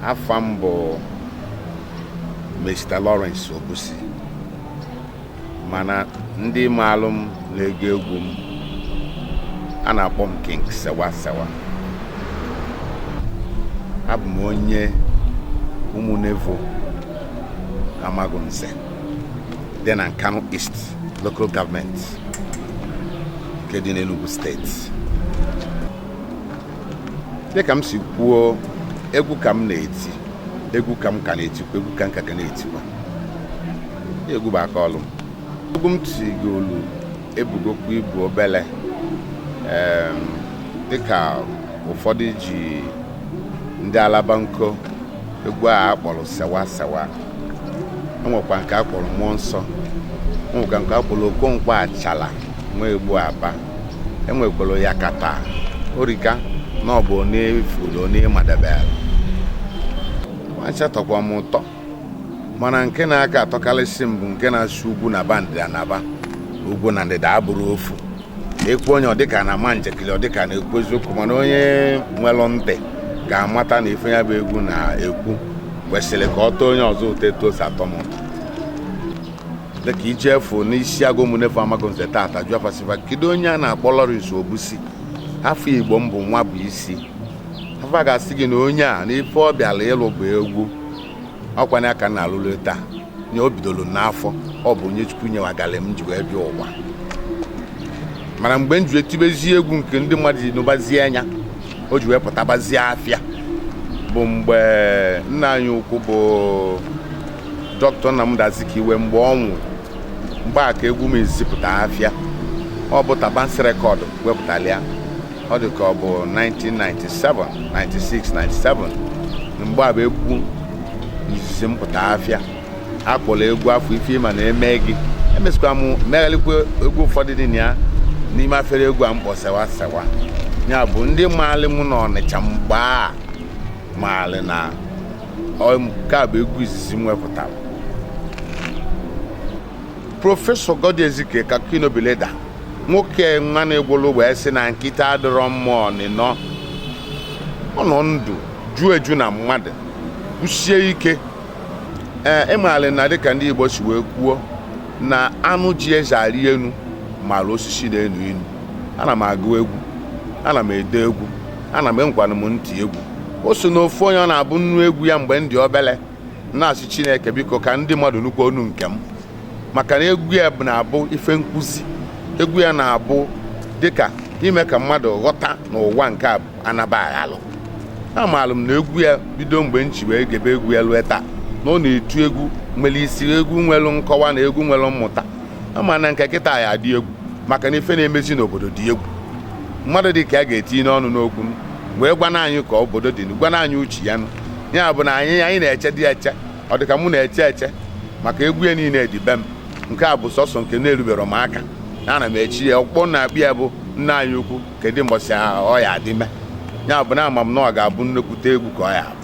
Afambo Mr. Lawrence Obusi mana ndị maalum na-ege egwu m a na-akpọ m King Sewasewa. Abụ m onye Umunevo Amagunze dị na Kano East Local Government nke dị n'Enugu State. Dịka m si kwuo, egwu ka m na-eti, egwu ka m ka na-etikwa, egwu ka m ka na-etikwa. Egwu bụ aka ọlụ m. Egwu m tigolu ebugokwu ibu obele dịka ụfọdụ ji ndị Alabanko egwu a akpọrọ Sewasewa, enwekwa nke akpọrọ Mmụọ Nsọ, enwekwa nke akpọrọ Okonkwo Achala nwa egbu Aba, enwekwara Yakata Orika na ọ bụ n'efulu n'ịmadebere. Achatọkwa m ụtọ, mana nke na-aka atọkarịsị m bụ nke na-asụ ugwu na bandị na-aba ugwu na ndịda abụrụ ofu. Ekwu onye ọdịka na ama njekili ọdịka na-ekwu eziokwu, mana onye nwelụ ntị ga-amata na ife ya bụ egwu na-ekwu kwesịrị ka ọ tọọ onye ọzọ ụtọ etu osi atọ m ụtọ. Dịka ije efu n'isi agụ Umunevo Amagunze tata jụọ afasifa kedu onye a na-akpọ Lawrence Obusi, afọ Igbo mbụ nwa bụ isi. Afọ ga-asị gị na onye a n'ife ọ bịara ịlụ bụ egwu ọkwanye aka na alụlụ taa nye o bidoro n'afọ ọ bụ onye Chukwu nyewagara m ji wee bịa ụwa. Mana mgbe m ji etibezie egwu nke ndị mmadụ ji n'ụbazie anya o ji wee pụtabazie afịa bụ mgbe nna anyị ukwu bụ Dr. Nnamdi Azikiwe mgbe ọ nwụrụ. Mgbe a ka egwu m ezipụta afịa, ọ bụ Tabansi rekọdụ wepụtara ya. Ọ dị ka ọ bụ 1997, 96, 97. Mgbe a bụ egwu izizi mpụta afịa akpọrọ egwu afọ ife ịma na-eme gị. Emesịkwa m meghalikwa egwu ụfọdụ dị na ya n'ime afere egwu a mkpọ Sewasewa. Ya bụ ndị maali m n'Ọnịcha mgbe a maali na nke a bụ egwu izizi m wepụtara. Prọfesọ Godezike Kakinobileda, nwoke nwa na-egwolu wee sị na nkịta adịrọ mmụọ n'ịnọ. Ọ nọ ndụ ju eju na mmadụ kwusie ike. Ịmaali na dịka ndị Igbo si wee kwuo na anụ ji eze arị enu mara osisi na-enu inu. Ana m agụ egwu, ana m ede egwu, ana m enkwanụ m ntị egwu. O so n'ofu onye ọ na-abụ nnu egwu ya mgbe ndị obele na-asị Chineke biko ka ndị mmadụ nukwu onu nke m, maka na egwu ya na-abụ ife nkuzi. Egwu ya na-abụ dịka ime ka mmadụ ghọta n'ụwa nke a anabaghị alụ. Amaala m na egwu ya bido mgbe nchi wee gebe egwu ya lue taa na ọ na-etu egwu nwere isi, egwu nwere nkọwa na egwu nwere mmụta. Ama na nke kịta ya adị egwu maka na ife na-emezi n'obodo dị egwu. Mmadụ dị ka a ga-etinye n'ọnụ n'okwu wee gwana anyị ka obodo dị, gwana anyị uche ya. Ya bụ na anyị na-eche dị eche, ọ dịka mụ na-eche eche maka egwu ya niile dị be m. Nke a bụ sọsọ nke na-erubere m aka. Ana m echi ya ọkpọ na-akpị ya bụ nna anyị ukwu kedu mbọsị ọ ya adị me. Ya bụ na ama m na ọ ga-abụ nnekwute egwu ka ọ ya abụ.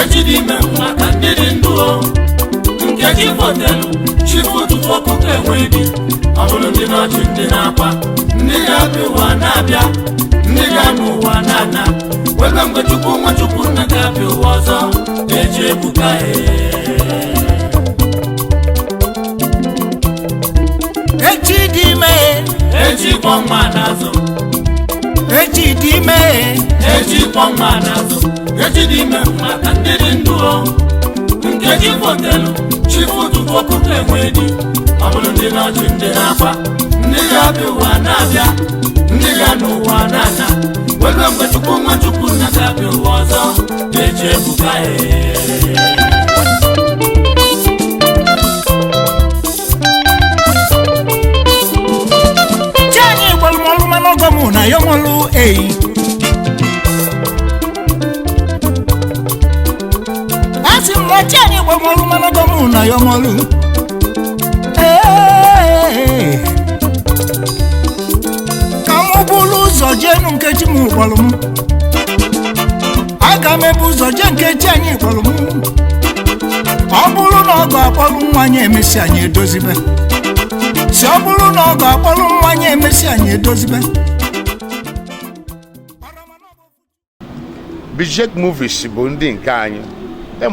Ejidime maka ndị dị ndụ nke ji fotelu chifutu ọkụkọ enweghị. Ọ bụrụ ndị n'ọchị ndị na-akwa, ndị ga-abịa ụwa na-abịa, ndị ga-anụ ụwa na-ana. Webe mgbe Chukwu nwa Chukwu nna ga-abịa ụwa ọzọ eji ebuka echi dime echi kwọnwa n'azụ echi dime echi kwọnwa n'azụ echi dime maka ndị dị ndụ nke chi fotelu chifu tupu ọkụkọ enwe di ọ bụrụ ndị n'ọchị ndị na-akwa ndị ga-abịa ụwa na-abịa ndị ga n'ụwa na-ana wego mgbe chukwu nwa chukwu na ga-abịa ụwa ọzọ echi ebuka chani gbolmolu manogomu na yomolu asi mo chani gbolmolu manogomu na yomolu kamubulu ụzọ jenu nkechi mu kpọrọ m aga m ebu ụzọ je nkechi anyị kpọrọ m ọ bụrụ na ọ ga-akpọrọ nwa anyị emesi anyị edozibe si ọ bụrụ na ọ ga-akpọrọ nwa anyị emesi anyị edozibe Bijec movies bụ ndị nke anyị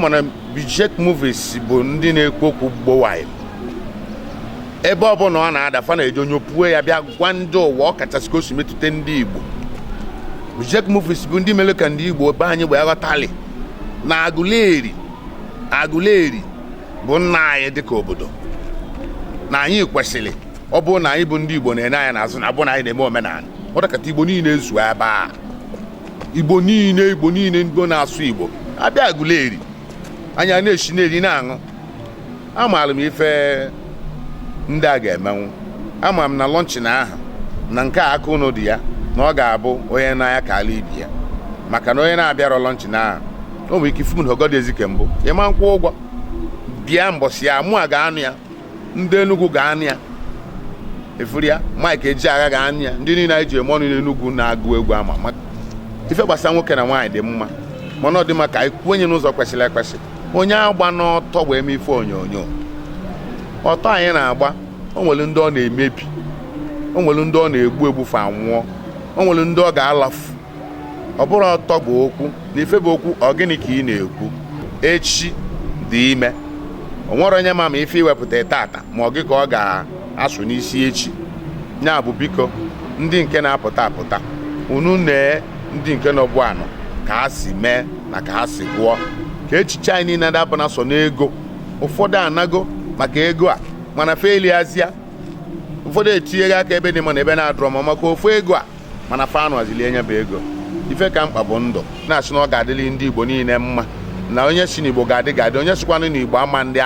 mana Bijec movies bụ ndị na-ekwu okwu gbowaị ebe ọ bụla ọ na-adafa na-eji onye opuo ya bịa gwa ndị ụwa ọ kachasị ka o si metụta ndị Igbo. Bijec movies bụ ndị mere ka ndị Igbo be anyị wee ghọtali na Aguleri bụ nna anyị dịka obodo na anyị kwesịrị ọ bụ na anyị bụ ndị Igbo na-ene anyị n'azụ na abụ na anyị na-eme omenala ọ dịkata Igbo niile ezuo ebe a Igbo niile ndị na-asụ Igbo abịa Aguleri anyị na-eshi na-eri na-aṅụ amaara m ife ndị a ga-emenwu ama m na lọnchị na aha na nke aka ụnụ dị ya na ọ ga-abụ onye n'anya ka ala ibi ya maka na onye na-abịara lọnchị na aha o nwere ike ifu na ọgọdụ ezike mbụ ịma nkwụ ụgwọ bịa mbọsị ya mụ a ga-anụ ya ndị Enugu ga-anụ ya efuru ya Mike Ejiagha ga-anụ ya ndị niile anyị ji eme ọnụ n'Enugu na-agụ egwu ama maka ife gbasa nwoke na nwaanyị dị mma mana ọ dị maka anyị kwenye n'ụzọ kwesịrị ekwesị onye agba n'ọtọ wee mee ife onyonyo ọtọ anyị na-agba o nwere ndị ọ na-emebi o nwere ndị ọ na-egbu fa nwụọ o nwere ndị ọ ga-alafu ọ bụrụ ọtọ bụ okwu na ife bụ okwu ọ gịnị ka ị na-ekwu echi dị ime o nwere onye ma ife iwepụta tata ma ọ gị ka ọ ga-asụ n'isi echi nya bụ biko ndị nke na-apụta apụta unu nee ndị nke nọbụ anọ ka ha si mee na ka ha si gụọ ka echiche anyị niile dabụ na so n'ego ụfọdụ anago maka ego a mana feli azia ụfọdụ etinyego aka ebe dị mana ebe na-adụrọ ma maka ofu ego a mana fanụ azili enye bụ ego ife ka mkpa bụ ndụ na-asị na ọ ga-adịrị ndị Igbo niile mma na onye si n'Igbo ga-adị onye sikwanụ n'Igbo ama ndị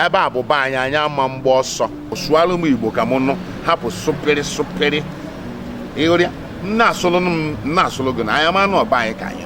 ebe a bụ be anyị ama mgbe ọsọ sụalụ m Igbo ka m nụ hapụ sụpịrị ịhụrịa nna asụlụ gị na anya manụ ọba anyị ka anyị